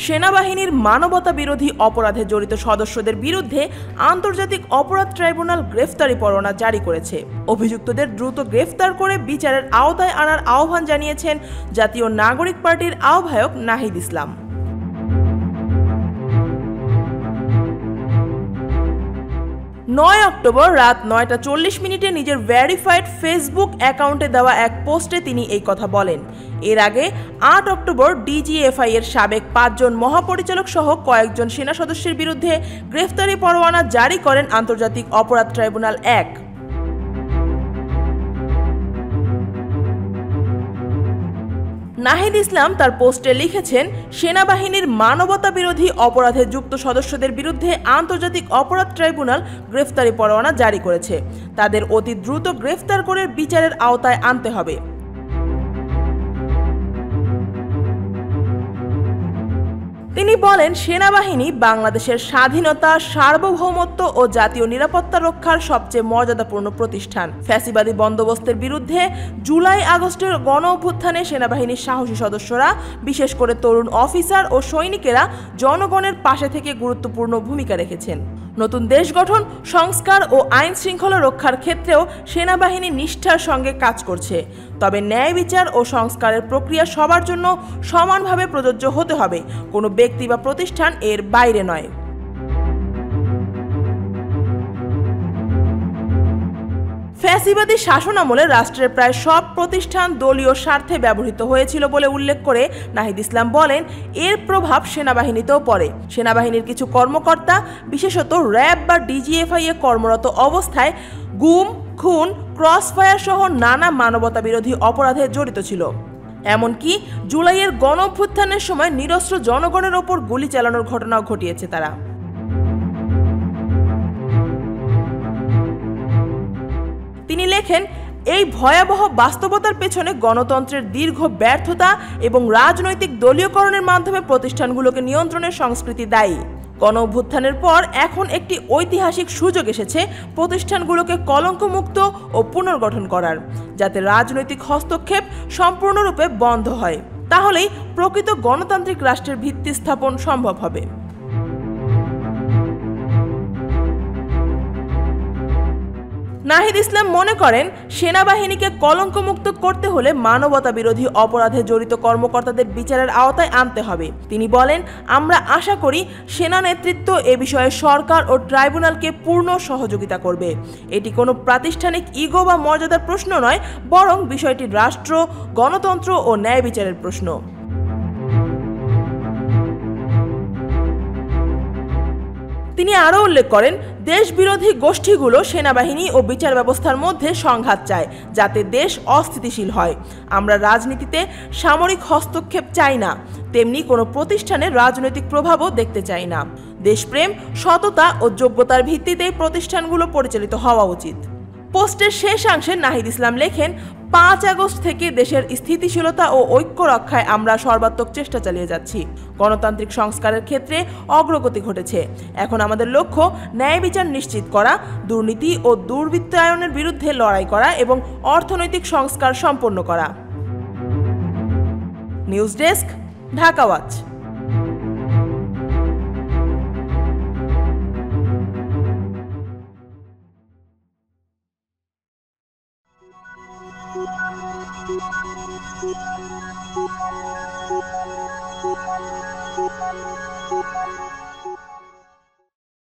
সেনাবাহিনীর মানবতা বিরোধী অপরাধে জড়িত সদস্যদের বিরুদ্ধে আন্তর্জাতিক অপরাধ ট্রাইব্যুনাল গ্রেফতারি পরোয়ানা জারি করেছে। অভিযুক্তদের দ্রুত গ্রেফতার করে বিচারের আওতায় আনার আহ্বান জানিয়েছেন জাতীয় নাগরিক পার্টির আহ্বায়ক নাহিদ ইসলাম। 9 অক্টোবর রাত 9:40 নিজের ভেরিফাইড ফেসবুক অ্যাকাউন্টে দেওয়া এক পোস্টে তিনি এই কথা বলেন। এর আগে 8 অক্টোবর ডিজিএফআই এর সাবেক 5 জন মহাপরিচালক সহ কয়েকজন সেনা সদস্যের বিরুদ্ধে গ্রেফতারি পরোয়ানা জারি করেন আন্তর্জাতিক অপরাধ ট্রাইব্যুনাল 1। নাহিদ ইসলাম তার পোস্টে লিখেছেন, সেনাবাহিনীর মানবতা বিরোধী অপরাধে যুক্ত সদস্যদের বিরুদ্ধে আন্তর্জাতিক অপরাধ ট্রাইব্যুনাল গ্রেফতারি পরোয়ানা জারি করেছে। তাদের অতি দ্রুত গ্রেফতার করে বিচারের আওতায় আনতে হবে। তিনি বলেন, সেনাবাহিনী বাংলাদেশের স্বাধীনতা, সার্বভৌমত্ব ও জাতীয় নিরাপত্তা রক্ষার সবচেয়ে মর্যাদাপূর্ণ প্রতিষ্ঠান। ফ্যাসিবাদী বন্দোবস্তের বিরুদ্ধে জুলাই আগস্টের গণ অভ্যুত্থানে সেনাবাহিনীর সাহসী সদস্যরা, বিশেষ করে তরুণ অফিসার ও সৈনিকেরা জনগণের পাশে থেকে গুরুত্বপূর্ণ ভূমিকা রেখেছেন। নতুন দেশ গঠন, সংস্কার ও আইন শৃঙ্খলা রক্ষার ক্ষেত্রেও সেনাবাহিনী নিষ্ঠার সঙ্গে কাজ করছে। তবে ন্যায় বিচার ও সংস্কারের প্রক্রিয়া সবার জন্য সমানভাবে প্রযোজ্য হতে হবে, কোনো ব্যক্তি বা প্রতিষ্ঠান এর বাইরে নয়। ফ্যাসিবাদী শাসনামলে রাষ্ট্রের প্রায় সব প্রতিষ্ঠান দলীয় স্বার্থে ব্যবহৃত হয়েছিল বলে উল্লেখ করে নাহিদ ইসলাম বলেন, এর প্রভাব সেনাবাহিনীতেও পড়ে। সেনাবাহিনীর কিছু কর্মকর্তা, বিশেষত র্যাব বা ডিজিএফআই এ কর্মরত অবস্থায় গুম, খুন, ক্রসফায়ার সহ নানা মানবতা বিরোধী অপরাধে জড়িত ছিল। এমনকি জুলাইয়ের গণ অভ্যুত্থানের সময় নিরস্ত্র জনগণের ওপর গুলি চালানোর ঘটনাও ঘটিয়েছে তারা। তিনি লেখেন, এই ভয়াবহ বাস্তবতার পেছনে গণতন্ত্রের দীর্ঘ ব্যর্থতা এবং রাজনৈতিক দলীয়করণের মাধ্যমে প্রতিষ্ঠানগুলোকে নিয়ন্ত্রণের সংস্কৃতি দায়ী। গণ অভ্যুত্থানের পর এখন একটি ঐতিহাসিক সুযোগ এসেছে প্রতিষ্ঠানগুলোকে কলঙ্কমুক্ত ও পুনর্গঠন করার, যাতে রাজনৈতিক হস্তক্ষেপ সম্পূর্ণরূপে বন্ধ হয়। তাহলেই প্রকৃত গণতান্ত্রিক রাষ্ট্রের ভিত্তি স্থাপন সম্ভব হবে। নাহিদ ইসলাম মনে করেন, সেনাবাহিনীকে কলঙ্কমুক্ত করতে হলে মানবতা বিরোধী অপরাধে জড়িত কর্মকর্তাদের বিচারের আওতায় আনতে হবে। তিনি বলেন, আমরা আশা করি সেনা নেতৃত্ব এ বিষয়ে সরকার ও ট্রাইব্যুনালকে পূর্ণ সহযোগিতা করবে। এটি কোনো প্রাতিষ্ঠানিক ইগো বা মর্যাদার প্রশ্ন নয়, বরং বিষয়টি রাষ্ট্র, গণতন্ত্র ও ন্যায় বিচারের প্রশ্ন। তিনি আরও উল্লেখ করেন, দেশবিরোধী গোষ্ঠীগুলো সেনাবাহিনী ও বিচার ব্যবস্থার মধ্যে সংঘাত চায়, যাতে দেশ অস্থিতিশীল হয়। আমরা রাজনীতিতে সামরিক হস্তক্ষেপ চাই না, তেমনি কোনো প্রতিষ্ঠানের রাজনৈতিক প্রভাবও দেখতে চাই না। দেশপ্রেম, সততা ও যোগ্যতার ভিত্তিতেই প্রতিষ্ঠানগুলো পরিচালিত হওয়া উচিত। পোস্টের শেষাংশে নাহিদ ইসলাম লেখেন, 5 আগস্ট থেকে দেশের স্থিতিশীলতা ও ঐক্য রক্ষায় আমরা সর্বাত্মক চেষ্টা চালিয়ে যাচ্ছি। গণতান্ত্রিক সংস্কারের ক্ষেত্রে অগ্রগতি ঘটেছে। এখন আমাদের লক্ষ্য ন্যায় বিচার নিশ্চিত করা, দুর্নীতি ও দুর্বৃত্তায়নের বিরুদ্ধে লড়াই করা এবং অর্থনৈতিক সংস্কার সম্পন্ন করা। News desk, Dhaka watch. Thank you.